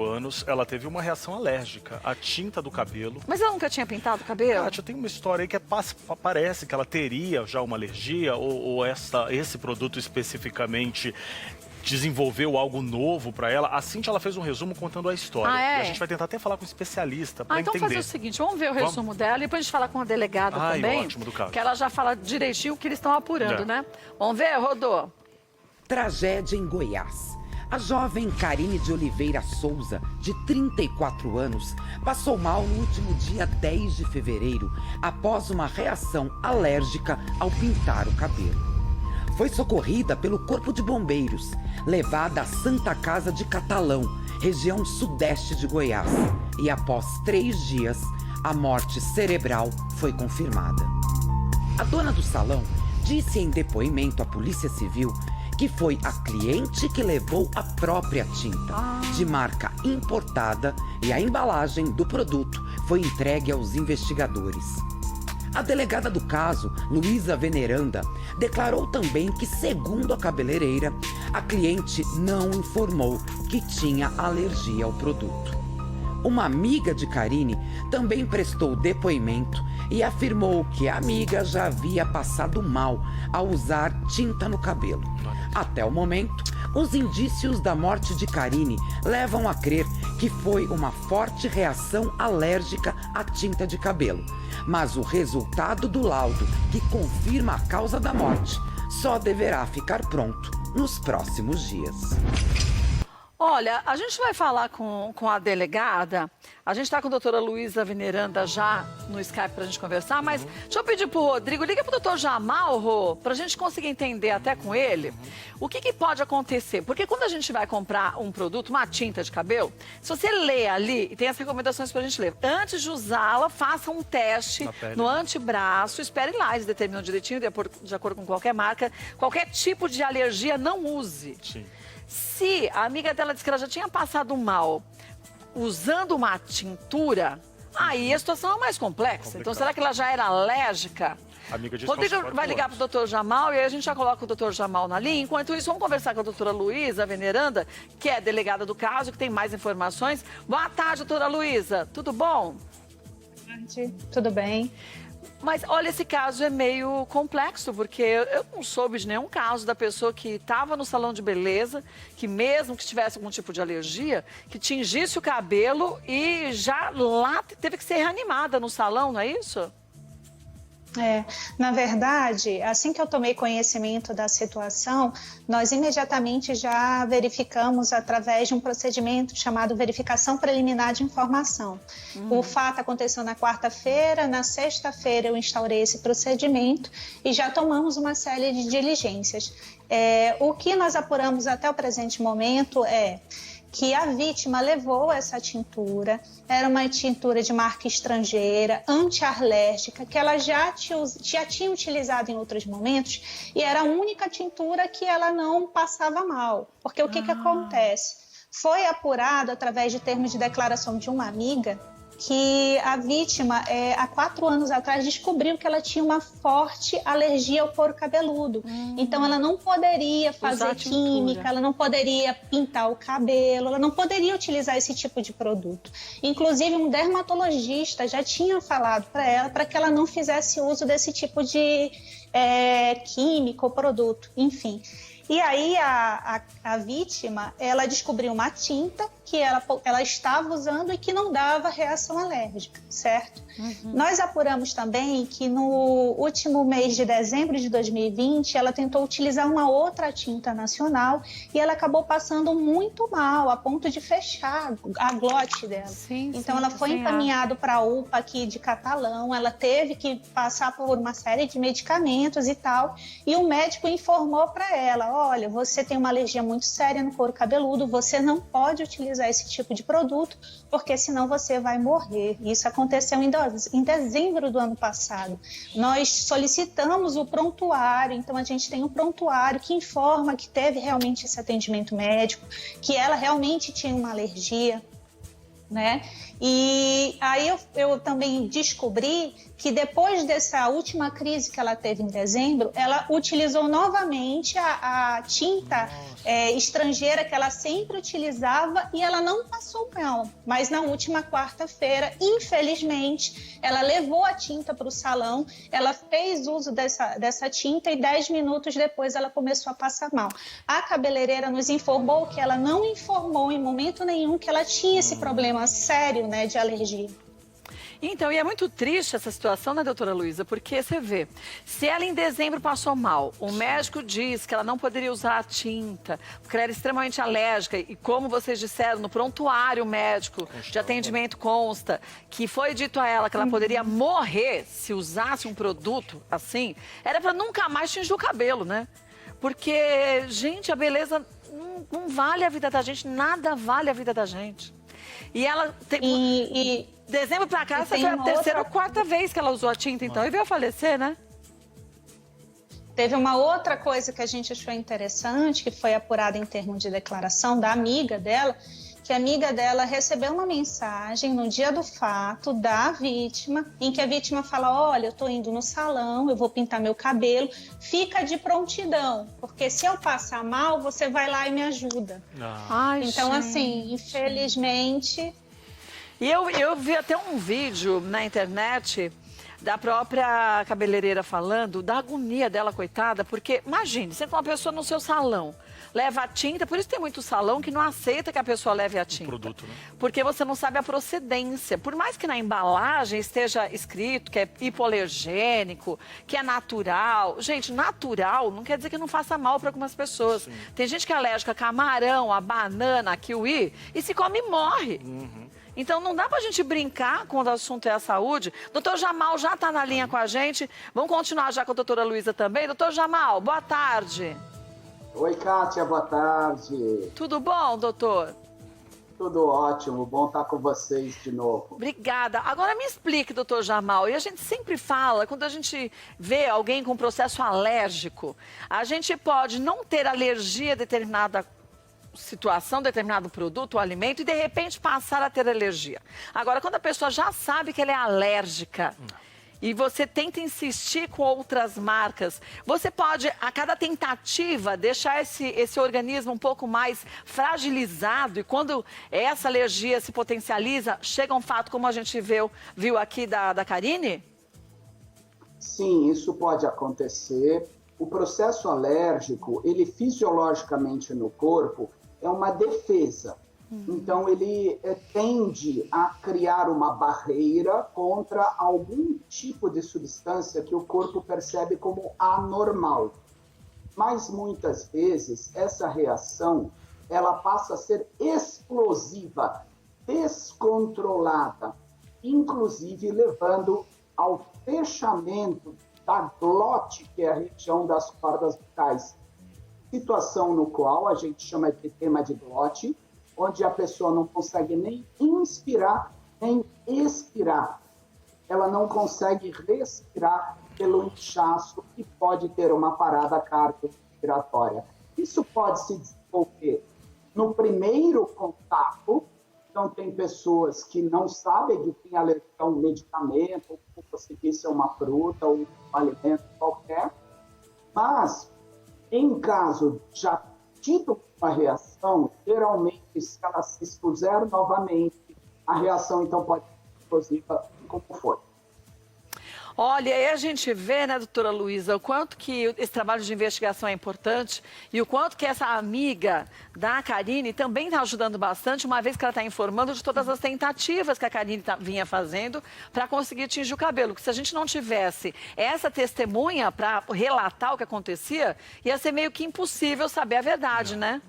anos, ela teve uma reação alérgica à tinta do cabelo. Mas ela nunca tinha pintado o cabelo? Kátia, tem uma história aí que parece que ela teria já uma alergia ou esse produto especificamente desenvolveu algo novo para ela. A Cíntia, ela fez um resumo contando a história. Ah, é? E a gente vai tentar até falar com um especialista para então entender. fazer o seguinte, vamos ver o resumo dela e depois a gente fala com a delegada também. Ótimo, do caso. Que ela já fala direitinho o que eles estão apurando, né? Vamos ver, Rodô? Tragédia em Goiás. A jovem Karine de Oliveira Souza, de 34 anos, passou mal no último dia 10 de fevereiro após uma reação alérgica ao pintar o cabelo. Foi socorrida pelo Corpo de Bombeiros, levada à Santa Casa de Catalão, região sudeste de Goiás. E após 3 dias, a morte cerebral foi confirmada. A dona do salão disse em depoimento à Polícia Civil que foi a cliente que levou a própria tinta, de marca importada, e a embalagem do produto foi entregue aos investigadores. A delegada do caso, Luísa Veneranda, declarou também que, segundo a cabeleireira, a cliente não informou que tinha alergia ao produto. Uma amiga de Karine também prestou depoimento e afirmou que a amiga já havia passado mal ao usar tinta no cabelo. Até o momento, os indícios da morte de Karine levam a crer que foi uma forte reação alérgica à tinta de cabelo. Mas o resultado do laudo, que confirma a causa da morte, só deverá ficar pronto nos próximos dias. Olha, a gente vai falar com a delegada. A gente está com a doutora Luísa Veneranda já no Skype para a gente conversar, mas deixa eu pedir para o Rodrigo, liga para o doutor Jamal, Rô, para a gente conseguir entender até com ele o que pode acontecer. Porque quando a gente vai comprar um produto, uma tinta de cabelo, se você lê ali, e tem as recomendações para a gente ler, antes de usá-la, faça um teste no antebraço, espere lá, eles determinam direitinho, de acordo com qualquer marca, qualquer tipo de alergia, não use. Sim. Se a amiga dela disse que ela já tinha passado mal usando uma tintura, aí a situação é mais complexa. Então, será que ela já era alérgica? A amiga disse Rodrigo vai ligar para o doutor Jamal e aí a gente já coloca o doutor Jamal na linha. Enquanto isso, vamos conversar com a doutora Luísa Veneranda, que é delegada do caso, que tem mais informações. Boa tarde, doutora Luísa. Tudo bom? Boa tarde, tudo bem. Mas, olha, esse caso é meio complexo, porque eu não soube de nenhum caso da pessoa que estava no salão de beleza, que mesmo que tivesse algum tipo de alergia, que tingisse o cabelo e já lá teve que ser reanimada no salão, não é isso? Na verdade, assim que eu tomei conhecimento da situação, nós imediatamente já verificamos através de um procedimento chamado verificação preliminar de informação. O fato aconteceu na quarta-feira, na sexta-feira eu instaurei esse procedimento e já tomamos uma série de diligências. O que nós apuramos até o presente momento é que a vítima levou essa tintura, era uma tintura de marca estrangeira, anti-alérgica, que ela já tinha utilizado em outros momentos e era a única tintura que ela não passava mal. Porque o que acontece? Foi apurado através de termos de declaração de uma amiga que a vítima, há 4 anos atrás, descobriu que ela tinha uma forte alergia ao couro cabeludo. Então, ela não poderia fazer química, ela não poderia pintar o cabelo, ela não poderia utilizar esse tipo de produto. Inclusive, um dermatologista já tinha falado para ela para que ela não fizesse uso desse tipo de química ou produto, enfim. E aí a vítima, ela descobriu uma tinta que ela estava usando e que não dava reação alérgica, certo? Nós apuramos também que no último mês de dezembro de 2020, ela tentou utilizar uma outra tinta nacional e ela acabou passando muito mal, a ponto de fechar a glote dela. Então ela foi encaminhada para a UPA aqui de Catalão, ela teve que passar por uma série de medicamentos e tal, e o médico informou para ela, olha, você tem uma alergia muito séria no couro cabeludo, você não pode utilizar esse tipo de produto, porque senão você vai morrer. Isso aconteceu em dezembro do ano passado. Nós solicitamos o prontuário, então a gente tem um prontuário que informa que teve realmente esse atendimento médico, que ela realmente tinha uma alergia. né? E aí eu também descobri que depois dessa última crise que ela teve em dezembro, ela utilizou novamente a tinta estrangeira que ela sempre utilizava e ela não passou mal. Mas na última quarta-feira, infelizmente, ela levou a tinta para o salão, ela fez uso dessa tinta e 10 minutos depois ela começou a passar mal. A cabeleireira nos informou que ela não informou em momento nenhum que ela tinha esse problema sério, né, de alergia. Então, e é muito triste essa situação, né, doutora Luísa? Porque você vê, se ela em dezembro passou mal, o médico diz que ela não poderia usar a tinta, porque ela era extremamente alérgica, e como vocês disseram, no prontuário médico de atendimento consta que foi dito a ela que ela poderia morrer se usasse um produto assim, era para nunca mais tingir o cabelo, né? Porque, gente, a beleza não vale a vida da gente, nada vale a vida da gente. E ela tem... Dezembro pra cá, essa foi a terceira ou quarta vez que ela usou a tinta, então, e veio a falecer, né? Teve uma outra coisa que a gente achou interessante, que foi apurada em termos de declaração da amiga dela, que a amiga dela recebeu uma mensagem no dia do fato da vítima, em que a vítima fala, olha, eu tô indo no salão, eu vou pintar meu cabelo, fica de prontidão, porque se eu passar mal, você vai lá e me ajuda. Ai, então, gente. assim, infelizmente... E eu vi até um vídeo na internet da própria cabeleireira falando da agonia dela, coitada, porque imagine, você com uma pessoa no seu salão, leva a tinta, por isso tem muito salão que não aceita que a pessoa leve a tinta. Produto, né? Porque você não sabe a procedência. Por mais que na embalagem esteja escrito que é hipoalergênico, que é natural. Gente, natural não quer dizer que não faça mal para algumas pessoas. Sim. Tem gente que é alérgica a camarão, a banana, a kiwi, e se come e morre. Então, não dá pra gente brincar quando o assunto é a saúde. Doutor Jamal já tá na linha com a gente. Vamos continuar já com a doutora Luísa também. Doutor Jamal, boa tarde. Oi, Kátia, boa tarde. Tudo bom, doutor? Tudo ótimo, bom estar com vocês de novo. Obrigada. Agora me explique, doutor Jamal, e a gente sempre fala, quando a gente vê alguém com processo alérgico, a gente pode não ter alergia a determinada situação, determinado produto ou alimento e de repente passar a ter alergia. Agora, quando a pessoa já sabe que ela é alérgica e você tenta insistir com outras marcas, você pode, a cada tentativa, deixar esse organismo um pouco mais fragilizado e quando essa alergia se potencializa, chega um fato como a gente viu aqui da Karine? Sim, isso pode acontecer. O processo alérgico, ele fisiologicamente no corpo, é uma defesa. Então, ele tende a criar uma barreira contra algum tipo de substância que o corpo percebe como anormal. Mas, muitas vezes, essa reação, ela passa a ser explosiva, descontrolada, inclusive levando ao fechamento da glote, que é a região das cordas vocais. Situação no qual a gente chama de edema de glote, onde a pessoa não consegue nem inspirar, nem expirar. Ela não consegue respirar pelo inchaço e pode ter uma parada cardiorrespiratória. Isso pode se desenvolver no primeiro contato. Então, tem pessoas que não sabem que tem alergia a um medicamento, ou como você disse, a uma fruta ou um alimento qualquer. Mas, em caso já tido uma reação, geralmente, se ela se expuser novamente, a reação, então, pode ser explosiva, como foi. Olha, aí a gente vê, né, doutora Luísa, o quanto que esse trabalho de investigação é importante e o quanto que essa amiga da Karine também está ajudando bastante, uma vez que ela está informando de todas as tentativas que a Karine vinha fazendo para conseguir tingir o cabelo. Porque se a gente não tivesse essa testemunha para relatar o que acontecia, ia ser meio que impossível saber a verdade, né?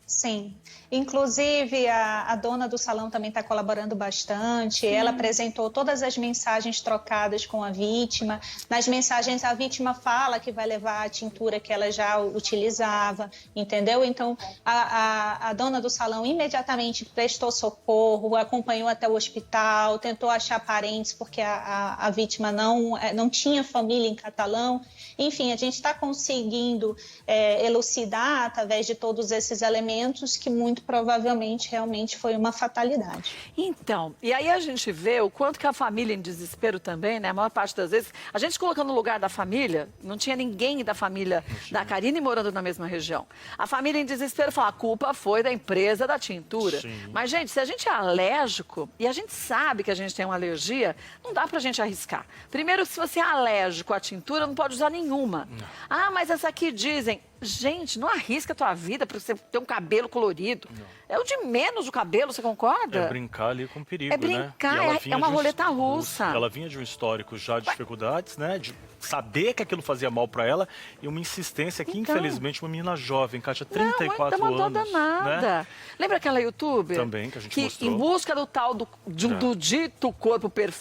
Sim, inclusive a dona do salão também está colaborando bastante, ela apresentou todas as mensagens trocadas com a vítima, nas mensagens a vítima fala que vai levar a tintura que ela já utilizava, entendeu? Então a dona do salão imediatamente prestou socorro, acompanhou até o hospital, tentou achar parentes porque a vítima não tinha família em Catalão. Enfim, a gente está conseguindo elucidar através de todos esses elementos medicamentos que muito provavelmente realmente foi uma fatalidade. Então, e aí a gente vê o quanto que a família em desespero também, né? A maior parte das vezes, a gente colocando no lugar da família, não tinha ninguém da família da Karine morando na mesma região. A família em desespero fala, a culpa foi da empresa da tintura. Sim. Mas, gente, se a gente é alérgico e a gente sabe que a gente tem uma alergia, não dá pra gente arriscar. Primeiro, se você é alérgico à tintura, não pode usar nenhuma. Não. Ah, mas essa aqui dizem... Gente, não arrisca a tua vida para você ter um cabelo colorido. Não. É o de menos o cabelo, você concorda? É brincar ali com perigo, né? É brincar, né? é uma roleta russa. Ela vinha de um histórico já de dificuldades, né? De saber que aquilo fazia mal para ela e uma insistência que, infelizmente, uma menina jovem, Kátia, 34 anos. Não, danada. Né? Lembra aquela youtuber? Também, que a gente mostrou. Em busca do tal do dito corpo perfeito.